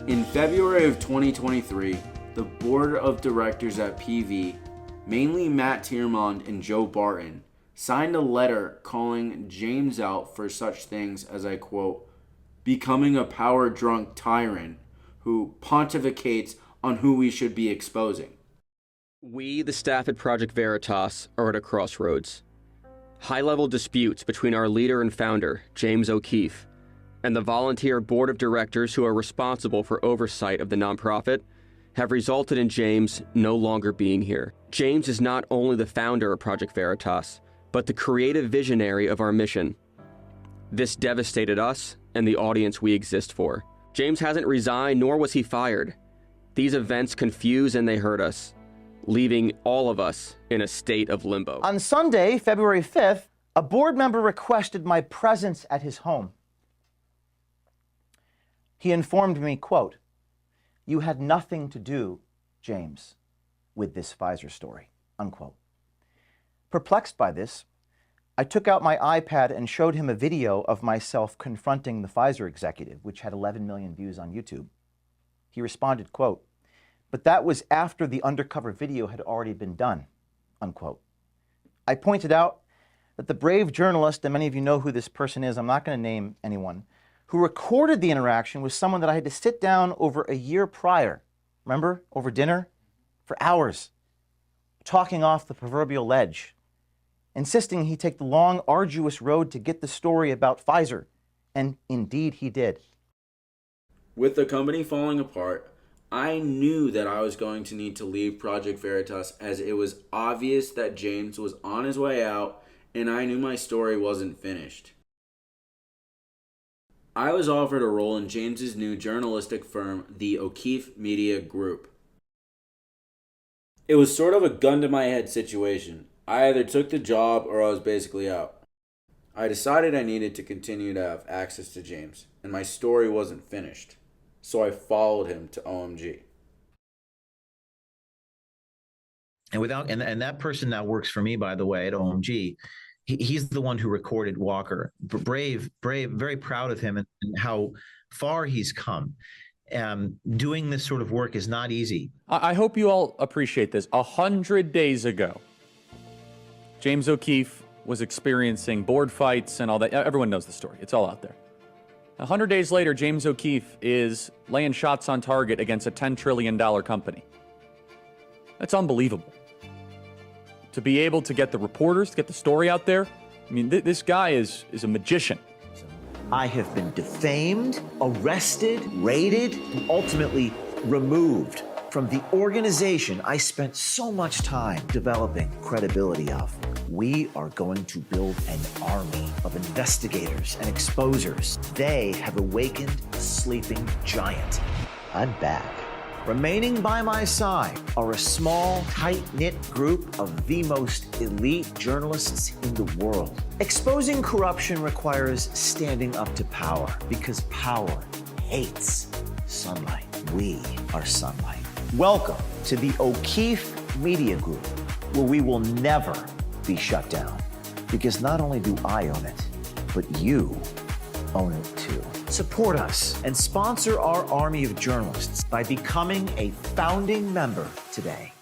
In February of 2023, the board of directors at PV, mainly Matt Tiermond and Joe Barton, signed a letter calling James out for such things as, I quote, becoming a power-drunk tyrant who pontificates on who we should be exposing. We, the staff at Project Veritas, are at a crossroads. High-level disputes between our leader and founder, James O'Keefe, and the volunteer board of directors who are responsible for oversight of the nonprofit have resulted in James no longer being here. James is not only the founder of Project Veritas, but the creative visionary of our mission. This devastated us and the audience we exist for. James hasn't resigned, nor was he fired. These events confuse and they hurt us, leaving all of us in a state of limbo. On Sunday, February 5th, a board member requested my presence at his home. He informed me, quote, "You had nothing to do, James, with this Pfizer story," unquote. Perplexed by this, I took out my iPad and showed him a video of myself confronting the Pfizer executive, which had 11 million views on YouTube. He responded, quote, "But that was after the undercover video had already been done," unquote. I pointed out that the brave journalist, and many of you know who this person is, I'm not going to name anyone, who recorded the interaction was someone that I had to sit down over a year prior, remember, over dinner, for hours, talking off the proverbial ledge, insisting he take the long, arduous road to get the story about Pfizer, and indeed he did. With the company falling apart, I knew that I was going to need to leave Project Veritas, as it was obvious that James was on his way out and I knew my story wasn't finished. I was offered a role in James's new journalistic firm, the O'Keefe Media Group. It was sort of a gun-to-my-head situation. I either took the job or I was basically out. I decided I needed to continue to have access to James, and my story wasn't finished. So I followed him to OMG. And that person now works for me, by the way, at OMG. He's the one who recorded Walker. Brave, very proud of him and how far he's come. Doing this sort of work is not easy. I hope you all appreciate this. 100 days ago, James O'Keefe was experiencing board fights and all that. Everyone knows the story. It's all out there. 100 days later, James O'Keefe is laying shots on target against a $10 trillion company. That's unbelievable. To be able to get the reporters, to get the story out there, I mean, this guy is a magician. I have been defamed, arrested, raided, and ultimately removed from the organization I spent so much time developing credibility of. We are going to build an army of investigators and exposers. They have awakened a sleeping giant. I'm back. Remaining by my side are a small, tight-knit group of the most elite journalists in the world. Exposing corruption requires standing up to power, because power hates sunlight. We are sunlight. Welcome to the O'Keefe Media Group, where we will never be shut down, because not only do I own it, but you own it too. Support us and sponsor our army of journalists by becoming a founding member today.